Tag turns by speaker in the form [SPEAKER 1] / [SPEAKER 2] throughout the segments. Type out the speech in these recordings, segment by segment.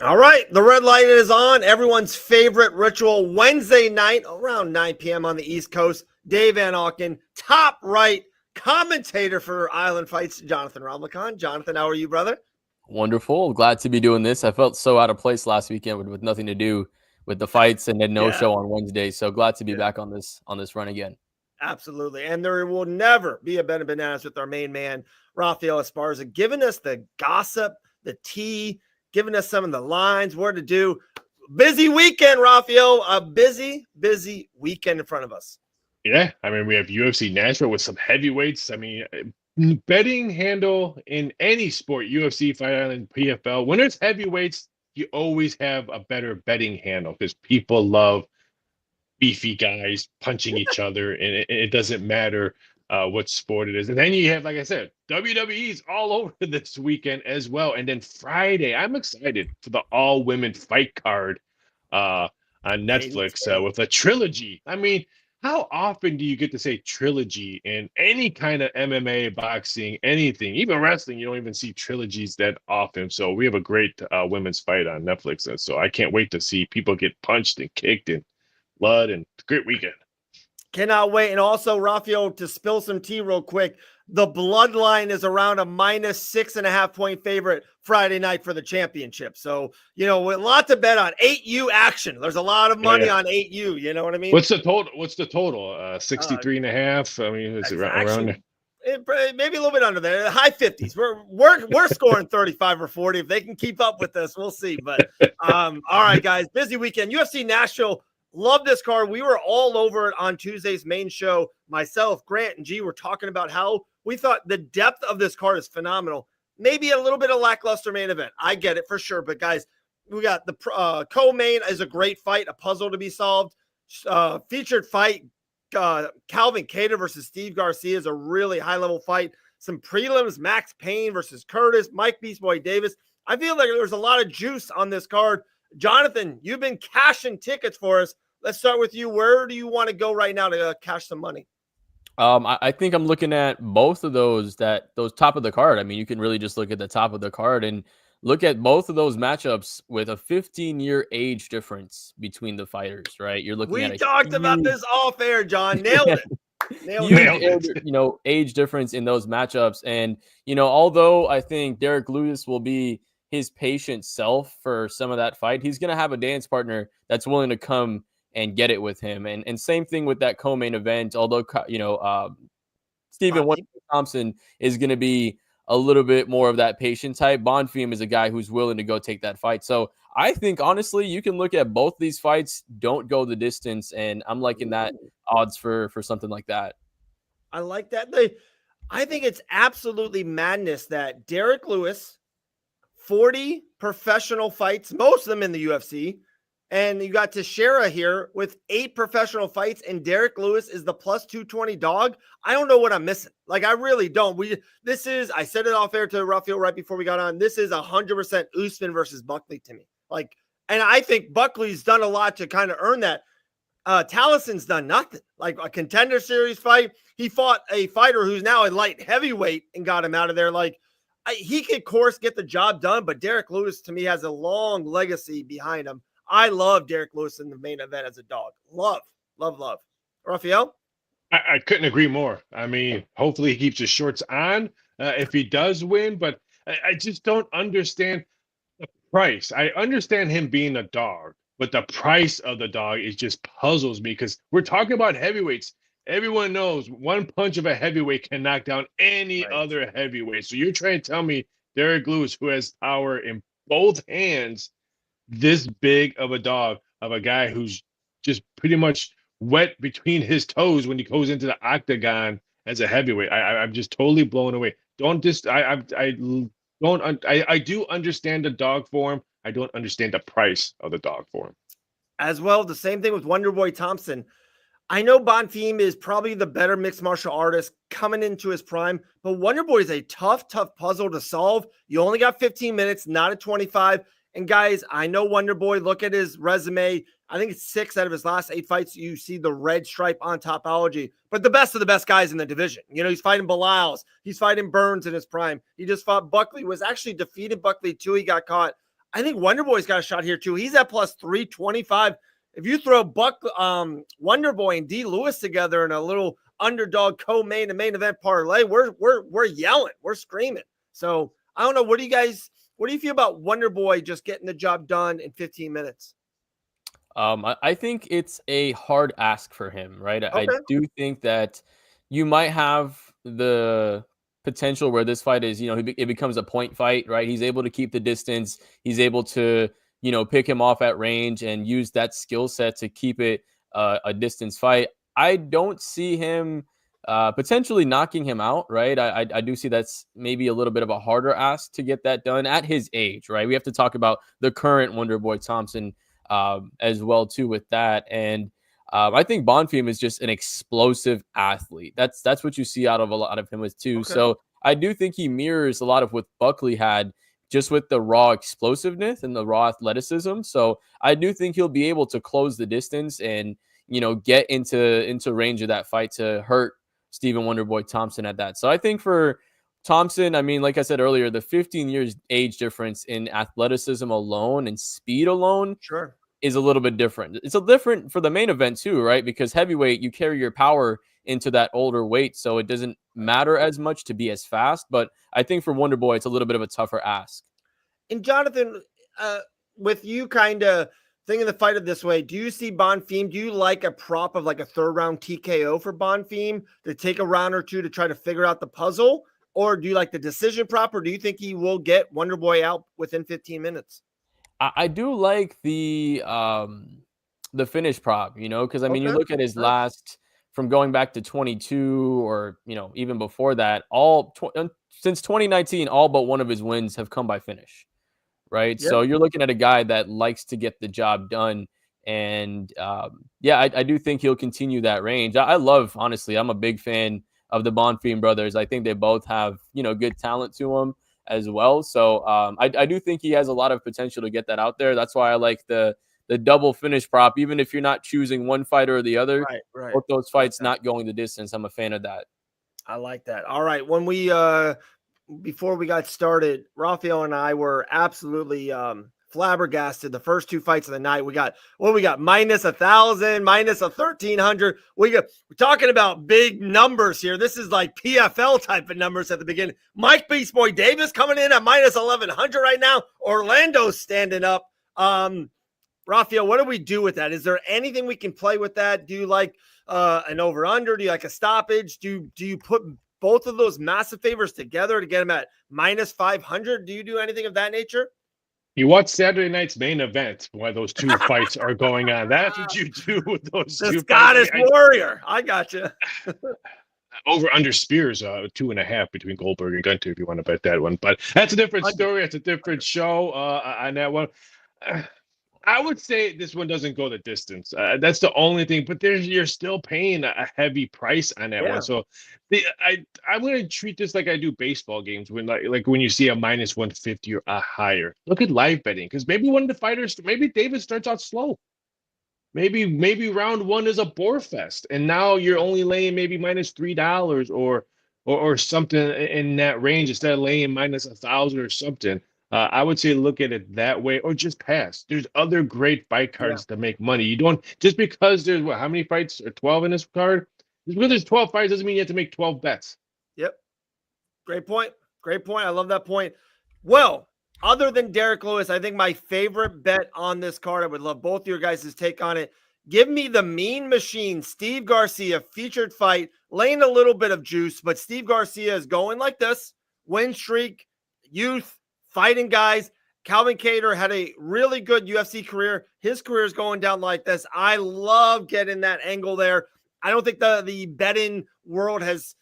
[SPEAKER 1] All right, the red light is on. Everyone's favorite ritual Wednesday night around 9 p.m. on the East Coast. Dave Van Auken, top right commentator for Island Fights, Jonathan Ramlakan. Jonathan, how are you, brother?
[SPEAKER 2] Wonderful. Glad to be doing this. I felt so out of place last weekend with nothing to do with the fights and then no
[SPEAKER 1] Yeah,
[SPEAKER 2] show on Wednesday. So glad to be
[SPEAKER 1] yeah,
[SPEAKER 2] back on this run again.
[SPEAKER 1] absolutely. And there will never be a Ben and Bananas with our main man, Rafael Esparza, giving us the gossip, the tea, giving us some of the lines, what to do. Busy weekend, Rafael. A busy weekend in front of us.
[SPEAKER 3] Yeah, I mean, we have UFC Nashville with some heavyweights. I mean, betting handle in any sport, UFC, Fight Island, PFL, when there's heavyweights, you always have a better betting handle because people love beefy guys punching each other, and it doesn't matter what sport it is. And then you have, like I said, WWE's all over this weekend as well. And then Friday, I'm excited for the all-women fight card on Netflix with a trilogy. I mean, how often do you get to say trilogy in any kind of MMA, boxing, anything, even wrestling? You don't even see trilogies that often. So we have a great women's fight on Netflix. And so I can't wait to see people get punched and kicked and blood, and great weekend.
[SPEAKER 1] Cannot wait. And also, Rafael, to spill some tea real quick, the bloodline is around a minus 6.5 point favorite Friday night for the championship. So, a lot to bet on. 8U action. There's a lot of money on 8U. You know what I mean?
[SPEAKER 3] What's the total? 63 and a half. I mean, is it around there?
[SPEAKER 1] Maybe a little bit under there. High 50s. We're scoring 35 or 40. If they can keep up with this, we'll see. But all right, guys, busy weekend. UFC Nashville. Love this card. We were all over it on Tuesday's main show. Myself, Grant, and G were talking about how we thought the depth of this card is phenomenal. Maybe a little bit of lackluster main event. I get it for sure. But, guys, we got the co-main is a great fight, a puzzle to be solved. Featured fight, Calvin Kattar versus Steve Garcia is a really high-level fight. Some prelims, Max Payne versus Curtis, Mike Beast Boy Davis. I feel like there's a lot of juice on this card. Jonathan, you've been cashing tickets for us. Let's start with you. Where do you want to go right now to cash some money?
[SPEAKER 2] I think I'm looking at both of those top of the card. I mean, you can really just look at the top of the card and look at both of those matchups with a 15-year age difference between the fighters, right? You're looking at
[SPEAKER 1] talked about this off air, John. Nailed it.
[SPEAKER 2] Nailed it. Age difference in those matchups. And, although I think Derek Lewis will be his patient self for some of that fight, he's going to have a dance partner that's willing to come and get it with him. And same thing with that co-main event, although, Stephen Thompson is going to be a little bit more of that patient type. Bonfim is a guy who's willing to go take that fight. So I think, honestly, you can look at both these fights, don't go the distance, and I'm liking that odds for something like that.
[SPEAKER 1] I like that. I think it's absolutely madness that Derek Lewis, 40 professional fights, most of them in the UFC, and you got Teixeira here with 8 professional fights, and Derek Lewis is the plus 220 dog. I don't know what I'm missing. Like, I really don't. I said it off air to Rafael right before we got on. This is 100% Usman versus Buckley to me. And I think Buckley's done a lot to kind of earn that. Tallison's done nothing. Like a contender series fight. He fought a fighter who's now a light heavyweight and got him out of there. He could, of course, get the job done, but Derek Lewis, to me, has a long legacy behind him. I love Derek Lewis in the main event as a dog. Love. Rafael?
[SPEAKER 3] I couldn't agree more. I mean, hopefully he keeps his shorts on if he does win, but I just don't understand the price. I understand him being a dog, but the price of the dog just puzzles me because we're talking about heavyweights. Everyone knows one punch of a heavyweight can knock down any other heavyweight. So you're trying to tell me Derek Lewis, who has power in both hands, this big of a dog, of a guy who's just pretty much wet between his toes when he goes into the octagon as a heavyweight. I'm just totally blown away. I do understand the dog form. I don't understand the price of the dog form.
[SPEAKER 1] As well, the same thing with Wonderboy Thompson. I know Bonfim is probably the better mixed martial artist coming into his prime, but Wonderboy is a tough puzzle to solve. You only got 15 minutes, not a 25. And guys, I know Wonderboy, look at his resume. I think it's 6 out of his last 8 fights. You see the red stripe on Topology, but the best of the best guys in the division. He's fighting Bilals. He's fighting Burns in his prime. He just fought Buckley, was actually defeated Buckley too. He got caught. I think Wonderboy's got a shot here too. He's at plus 325. If you throw Wonderboy and D. Lewis together in a little underdog co-main and main event parlay, we're yelling, we're screaming. So I don't know. What do you feel about Wonderboy just getting the job done in 15 minutes?
[SPEAKER 2] I think it's a hard ask for him, right? I
[SPEAKER 1] Okay.
[SPEAKER 2] do think that you might have the potential where this fight is, it becomes a point fight, right? He's able to keep the distance. He's able to, pick him off at range and use that skill set to keep it a distance fight. I don't see him potentially knocking him out, right? I do see that's maybe a little bit of a harder ask to get that done at his age, right? We have to talk about the current Wonderboy Thompson as well too with that. And I think Bonfim is just an explosive athlete. That's what you see out of a lot of him with too.
[SPEAKER 1] Okay.
[SPEAKER 2] So I do think he mirrors a lot of what Buckley had, just with the raw explosiveness and the raw athleticism. So I do think he'll be able to close the distance and get into range of that fight to hurt Stephen Wonderboy Thompson at that. So I think for Thompson, I mean, like I said earlier, the 15 years age difference in athleticism alone and speed alone
[SPEAKER 1] Sure.
[SPEAKER 2] is a little bit different. It's a different for the main event too, right? Because heavyweight, you carry your power into that older weight, so it doesn't matter as much to be as fast. But I think for Wonderboy, it's a little bit of a tougher ask.
[SPEAKER 1] And Jonathan, with you kind of thinking the fight of this way, do you see Bonfim? Do you like a prop of like a 3rd round TKO for Bonfim to take a round or two to try to figure out the puzzle? Or do you like the decision prop, or do you think he will get Wonderboy out within 15 minutes?
[SPEAKER 2] I do like the finish prop, because I mean, you
[SPEAKER 1] Okay.
[SPEAKER 2] look at his last from going back to 22 or even before that, since 2019, all but one of his wins have come by finish, right?
[SPEAKER 1] Yep.
[SPEAKER 2] So you're looking at a guy that likes to get the job done, and I do think he'll continue that range. I love, honestly, I'm a big fan of the Bonfim brothers. I think they both have good talent to them as well. So I do think he has a lot of potential to get that out there. That's why I like the double finish prop, even if you're not choosing one fighter or the other.
[SPEAKER 1] Right.
[SPEAKER 2] Both those fights not going the distance. I'm a fan of that.
[SPEAKER 1] I like that. All right. When we before we got started, Rafael and I were absolutely flabbergasted. The first 2 fights of the night, we got minus 1,000, minus 1,300. We're talking about big numbers here. This is like PFL type of numbers at the beginning. Mike Beast Boy Davis coming in at minus 1,100 right now. Orlando's standing up. Rafael, what do we do with that? Is there anything we can play with that? Do you like an over under? Do you like a stoppage? Do you put both of those massive favors together to get them at minus 500? Do you do anything of that nature?
[SPEAKER 3] You watch Saturday night's main event while those 2 fights are going on. That's what you do with those
[SPEAKER 1] The
[SPEAKER 3] 2
[SPEAKER 1] Scottish
[SPEAKER 3] fights.
[SPEAKER 1] Warrior. I got you.
[SPEAKER 3] Over under Spears, 2.5 between Goldberg and Gunter, if you want to bet that one. But that's a different story. That's a different show on that one. I would say this one doesn't go the distance. That's the only thing. But you're still paying a heavy price on that one. So I'm going to treat this like I do baseball games when like when you see a minus 150 or a higher. Look at live betting, because maybe one of the fighters, maybe Davis starts out slow. Maybe round 1 is a bore fest, and now you're only laying maybe minus $3 or something in that range instead of laying minus 1,000 or something. I would say look at it that way, or just pass. There's other great fight cards to make money. You don't, just because there's how many fights are 12 in this card? Just because there's 12 fights doesn't mean you have to make 12 bets.
[SPEAKER 1] Yep. Great point. I love that point. Well, other than Derek Lewis, I think my favorite bet on this card, I would love both your guys' take on it. Give me the Mean Machine, Steve Garcia, featured fight, laying a little bit of juice, but Steve Garcia is going like this: win streak, youth, fighting guys. Calvin Kattar had a really good UFC career. His career is going down like this. I love getting that angle there. I don't think the betting world has,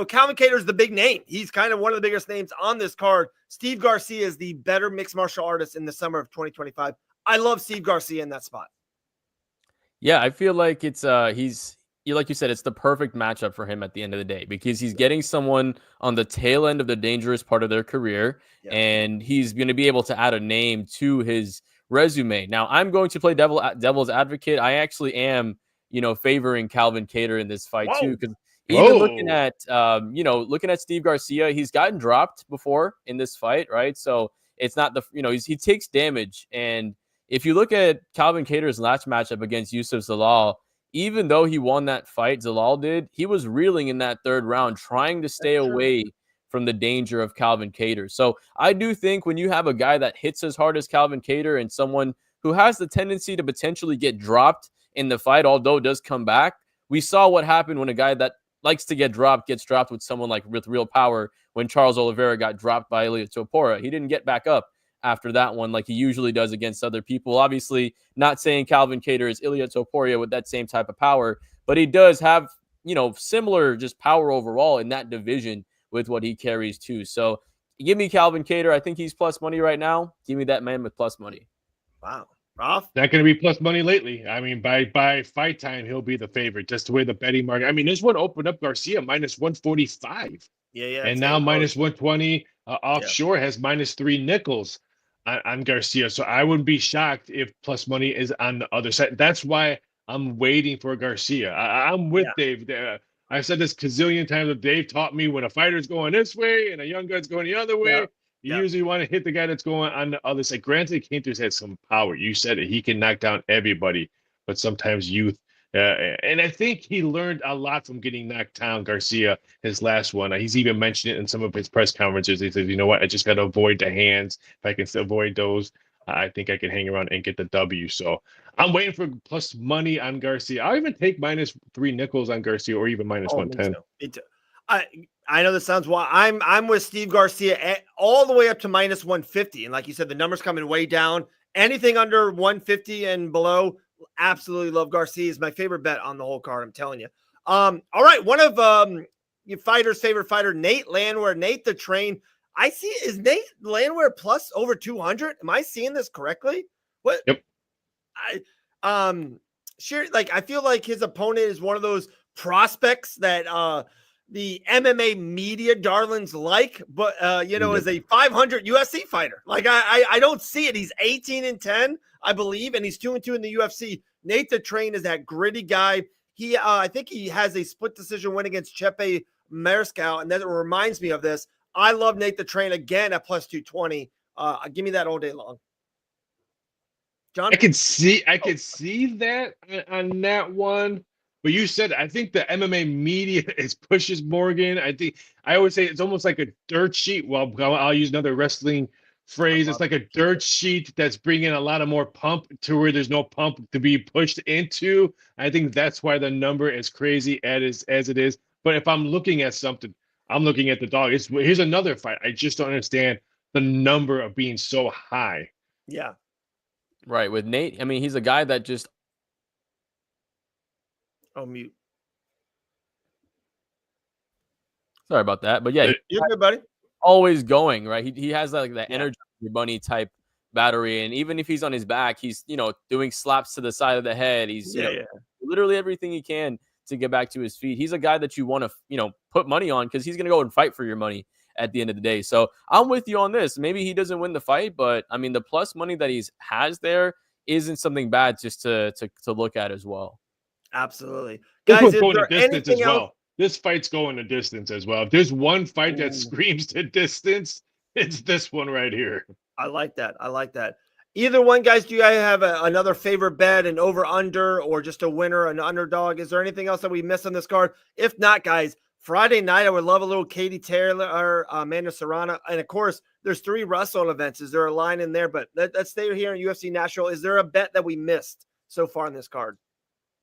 [SPEAKER 1] Calvin Kattar is the big name. He's kind of one of the biggest names on this card. Steve Garcia is the better mixed martial artist in the summer of 2025. I love Steve Garcia in that spot.
[SPEAKER 2] Yeah, I feel like it's like you said, it's the perfect matchup for him at the end of the day, because he's getting someone on the tail end of the dangerous part of their career, and he's going to be able to add a name to his resume. Now, I'm going to play devil's advocate. I actually am, favoring Calvin Kattar in this fight too, because even looking at Steve Garcia, he's gotten dropped before in this fight, right? So it's not the, he takes damage. And if you look at Calvin Kattar's last matchup against Yusuf Zalal, even though he won that fight, Zalal did, he was reeling in that third round, trying to stay away from the danger of Calvin Kattar. So I do think when you have a guy that hits as hard as Calvin Kattar and someone who has the tendency to potentially get dropped in the fight, although does come back, we saw what happened when a guy that likes to get dropped gets dropped with someone like with real power when Charles Oliveira got dropped by Ilia Topuria. He didn't get back up after that one like he usually does against other people. Obviously, not saying Calvin Kattar is Ilia Topuria with that same type of power, but he does have, similar just power overall in that division with what he carries too. So give me Calvin Kattar. I think he's plus money right now. Give me that man with plus money.
[SPEAKER 1] Wow. Roth?
[SPEAKER 3] Not going to be plus money lately. I mean, by fight time, he'll be the favorite, just the way the betting market. I mean, this one opened up Garcia minus 145.
[SPEAKER 1] Yeah.
[SPEAKER 3] And now minus 120. Offshore has minus 3 nickels on Garcia. So I wouldn't be shocked if plus money is on the other side. That's why I'm waiting for Garcia. I'm with Dave. I've said this gazillion times. That Dave taught me when a fighter's going this way and a young guy's going the other way. You usually want to hit the guy that's going on the other side. Granted, Cantor's had some power. You said it. He can knock down everybody, but sometimes youth. And I think he learned a lot from getting knocked down, Garcia, his last one. He's even mentioned it in some of his press conferences. He said, you know what? I just got to avoid the hands. If I can avoid those, I think I can hang around and get the W. So I'm waiting for plus money on Garcia. I'll even take minus 3 nickels on Garcia or even minus 110.
[SPEAKER 1] Me too. I know this sounds wild. I'm with Steve Garcia all the way up to minus 150. And like you said, the numbers coming way down. Anything under 150 and below, absolutely love Garcia. Is my favorite bet on the whole card, I'm telling you. All right, one of your fighter's favorite fighter, Nate Landwehr. Nate the Train. I see, is Nate Landwehr plus over 200? Am I seeing this correctly? What?
[SPEAKER 3] Yep.
[SPEAKER 1] I feel like his opponent is one of those prospects that the MMA media darlings like, but is a 500 UFC fighter. Like I don't see it. He's 18-10, I believe, and he's 2-2 in the UFC. Nate the Train is that gritty guy. He I think he has a split decision win against Chepe Mariscal, and that reminds me of this. I love Nate the Train again at plus 220. Give me that all day long. John?
[SPEAKER 3] I could see that on that one. But you said, I think the MMA media pushes Morgan. I always say it's almost like a dirt sheet. Well, I'll use another wrestling phrase. It's like a dirt sheet that's bringing a lot of more pump to where there's no pump to be pushed into. I think that's why the number is crazy as it is. But if I'm looking at something, I'm looking at the dog. Here's another fight. I just don't understand the number of being so high.
[SPEAKER 1] Yeah.
[SPEAKER 2] Right. With Nate, I mean, he's a guy that just.
[SPEAKER 1] Oh, mute.
[SPEAKER 2] Sorry about that. But yeah,
[SPEAKER 1] you're good, buddy.
[SPEAKER 2] Always going, right? He has that energy bunny type battery. And even if he's on his back, he's, doing slaps to the side of the head. He's, literally everything he can to get back to his feet. He's a guy that you want to, put money on because he's going to go and fight for your money at the end of the day. So I'm with you on this. Maybe he doesn't win the fight, but I mean, the plus money that he has there isn't something bad just to look at as well.
[SPEAKER 1] Absolutely. Guys, is there anything else?
[SPEAKER 3] This fight's going the distance as well. If there's one fight that screams to distance, it's this one right here.
[SPEAKER 1] I like that. Either one, guys, do you guys have another favorite bet, an over-under, or just a winner, an underdog? Is there anything else that we missed on this card? If not, guys, Friday night, I would love a little Katie Taylor or Amanda Serrano. And, of course, there's 3 wrestle events. Is there a line in there? But let's stay here in UFC Nashville. Is there a bet that we missed so far in this card?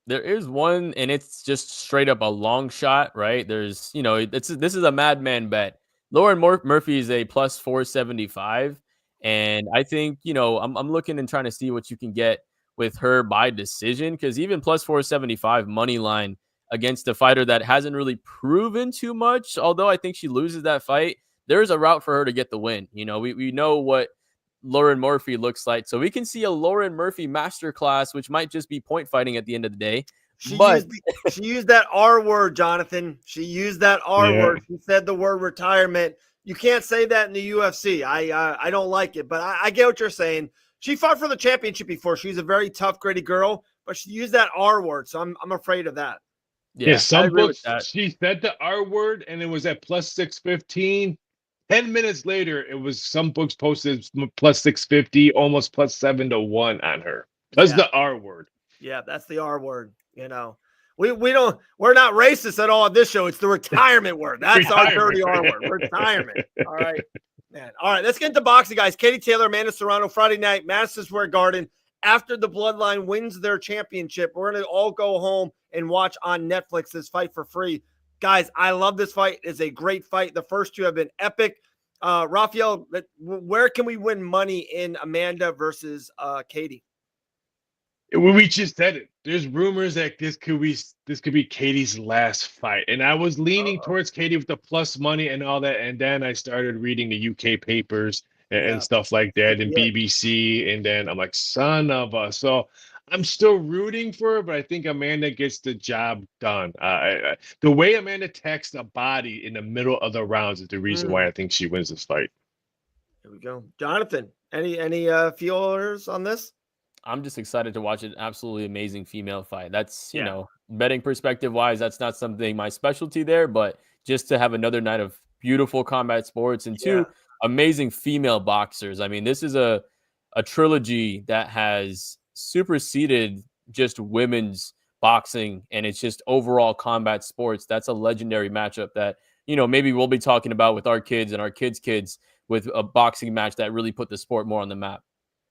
[SPEAKER 2] There is one, and it's just straight up a long shot, right? There's, this is a madman bet. Lauren Murphy is a plus 475. And I think, I'm looking and trying to see what you can get with her by decision, because even plus 475 money line against a fighter that hasn't really proven too much, although I think she loses that fight, there's a route for her to get the win. We know what Lauren Murphy looks like, so we can see a Lauren Murphy masterclass, which might just be point fighting at the end of the day.
[SPEAKER 1] She used that R word, Jonathan. She used that R word. She said the word retirement. You can't say that in the UFC. I don't like it, but I get what you're saying. She fought for the championship before. She's a very tough, gritty girl, but she used that R word, so I'm afraid of that.
[SPEAKER 3] Yeah, some books she said the R word, and it was at plus 615. 10 minutes later, it was some books posted plus 650, almost plus 7-1 on her. That's the R word.
[SPEAKER 1] Yeah, that's the R word. We're not racist at all on this show. It's the retirement word. That's our dirty R word. Retirement. All right, man. All right, let's get into boxing, guys. Katie Taylor, Amanda Serrano, Friday night, Madison Square Garden. After the Bloodline wins their championship, we're going to all go home and watch on Netflix this fight for free. Guys, I love this fight. It's a great fight. The first two have been epic. Rafael, where can we win money in Amanda versus Katie?
[SPEAKER 3] We just said it. There's rumors that this could be Katie's last fight, and I was leaning towards Katie with the plus money and all that, and then I started reading the UK papers and stuff like that, and BBC, and then I'm like, son of a. So I'm still rooting for her, but I think Amanda gets the job done. The way Amanda attacks the body in the middle of the rounds is the reason why I think she wins this fight.
[SPEAKER 1] Here we go, Jonathan. Any feelers on this?
[SPEAKER 2] I'm just excited to watch an absolutely amazing female fight. That's, you know, betting perspective wise, that's not something my specialty there, but just to have another night of beautiful combat sports and two amazing female boxers. I mean, this is a trilogy that has superseded just women's boxing, and it's just overall combat sports. That's a legendary matchup that, you know, maybe we'll be talking about with our kids and our kids with a boxing match that really put the sport more on the map.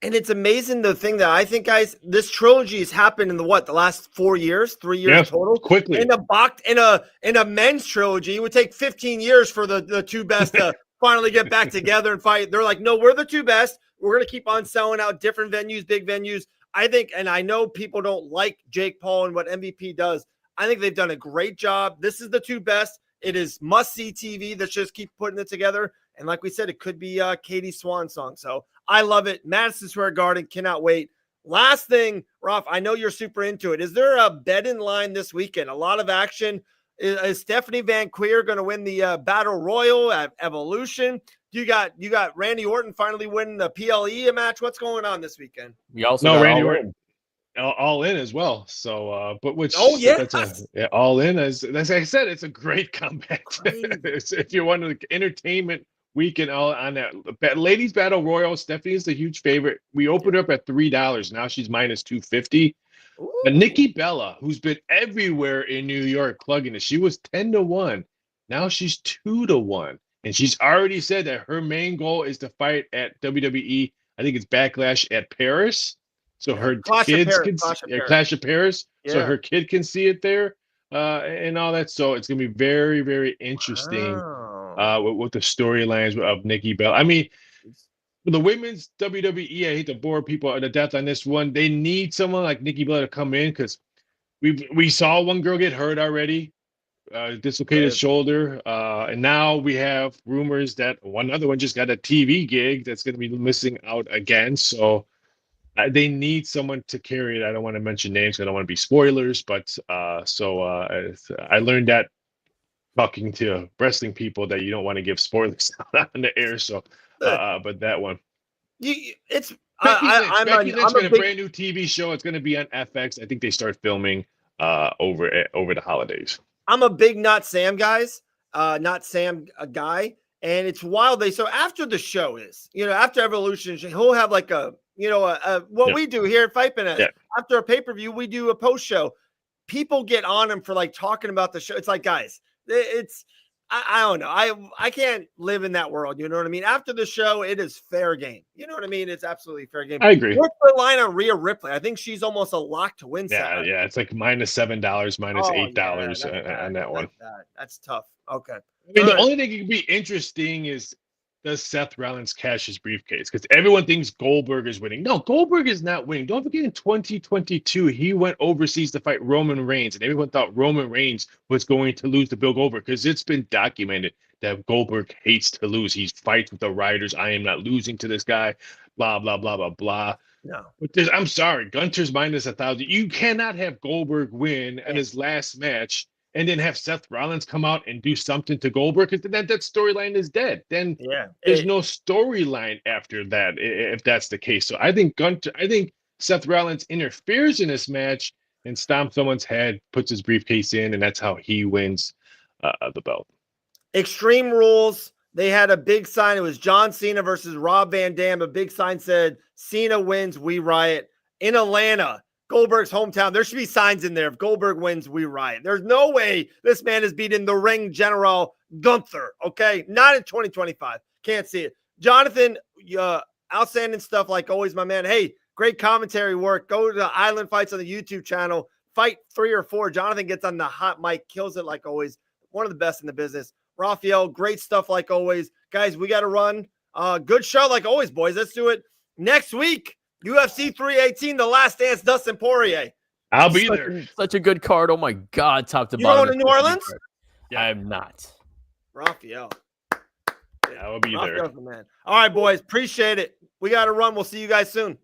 [SPEAKER 1] And it's amazing, the thing that I think, guys, this trilogy has happened in the last 4 years, 3 years total.
[SPEAKER 3] Quickly.
[SPEAKER 1] In a men's trilogy, it would take 15 years for the two best to finally get back together and fight. They're like, no, we're the two best. We're going to keep on selling out different venues, big venues. I think, and I know people don't like Jake Paul and what MVP does. I think they've done a great job. This is the two best. It is must-see TV. Let's just keep putting it together. And like we said, it could be Katie's swan song. So I love it. Madison Square Garden, cannot wait. Last thing, Ralph, I know you're super into it. Is there a bet in line this weekend? A lot of action. Is Stephanie Van Queer going to win the Battle Royal at Evolution? You got Randy Orton finally winning the PLE match. What's going on this weekend?
[SPEAKER 2] We also got
[SPEAKER 3] Randy Orton all in as well. So, but which all in as I said, it's a great comeback. If you want to entertainment weekend all on that ladies battle royal, Stephanie is the huge favorite. We opened up at $3. Now she's minus 250. But Nikki Bella, who's been everywhere in New York plugging it, she was 10-1. Now she's 2-1, and she's already said that her main goal is to fight at WWE. I think it's Backlash at Paris. So her kids can Clash of Paris. So her kid can see it there and all that. So it's gonna be very, very interesting with the storylines of Nikki Bella. I mean, the women's WWE, I hate to bore people to death on this one. They need someone like Nikki Bella to come in because we saw one girl get hurt already, dislocated shoulder, and now we have rumors that another one just got a TV gig that's going to be missing out again. So they need someone to carry it. I don't want to mention names. I don't want to be spoilers, but I learned that talking to wrestling people that you don't want to give spoilers on the air. So, but that one, I'm a brand new TV show. It's going to be on FX. I think they start filming over the holidays.
[SPEAKER 1] I'm a big Not Sam guy, and it's wild. So after the show is, after Evolution, he'll have like what we do here at Fight Minute. After a pay-per-view, we do a post-show. People get on him for like talking about the show. It's like, guys, I don't know. I can't live in that world. You know what I mean? After the show, it is fair game. You know what I mean? It's absolutely fair game.
[SPEAKER 3] I agree.
[SPEAKER 1] What's the line on Rhea Ripley? I think she's almost a lock to win.
[SPEAKER 3] Yeah. It's like minus $7, minus $8 on that one.
[SPEAKER 1] That's tough. Okay.
[SPEAKER 3] I mean, the only thing that could be interesting is, does Seth Rollins cash his briefcase? Because everyone thinks Goldberg is winning. No, Goldberg is not winning. Don't forget, in 2022, he went overseas to fight Roman Reigns, and everyone thought Roman Reigns was going to lose to Bill Goldberg because it's been documented that Goldberg hates to lose. He fights with the writers. I am not losing to this guy. Blah blah blah blah blah.
[SPEAKER 1] No,
[SPEAKER 3] but I'm sorry, Gunter's minus 1,000. You cannot have Goldberg win in his last match and then have Seth Rollins come out and do something to Goldberg, because that storyline is dead. Then there's no storyline after that, if that's the case. So I think Seth Rollins interferes in this match and stomps someone's head, puts his briefcase in, and that's how he wins the belt.
[SPEAKER 1] Extreme Rules, They had a big sign. It was John Cena versus Rob Van Dam. A big sign said, Cena wins, we riot. In Atlanta, Goldberg's hometown, there should be signs in there. If Goldberg wins, we riot. There's no way this man is beating the ring general Gunther, okay? Not in 2025. Can't see it. Jonathan, outstanding stuff like always, my man. Hey, great commentary work. Go to the Island Fights on the YouTube channel. Fight 3 or 4. Jonathan gets on the hot mic, kills it like always. One of the best in the business. Raphael, great stuff like always. Guys, we got to run. Good show like always, boys. Let's do it next week. UFC 318, The Last Dance, Dustin Poirier.
[SPEAKER 3] I'll be there.
[SPEAKER 2] Such a good card. Oh, my God. Top to
[SPEAKER 1] You
[SPEAKER 2] bottom.
[SPEAKER 1] going to New Orleans?
[SPEAKER 3] Yeah.
[SPEAKER 2] I am not.
[SPEAKER 1] Raphael.
[SPEAKER 3] I will be there.
[SPEAKER 1] Raphael's the man. All right, boys. Appreciate it. We got to run. We'll see you guys soon.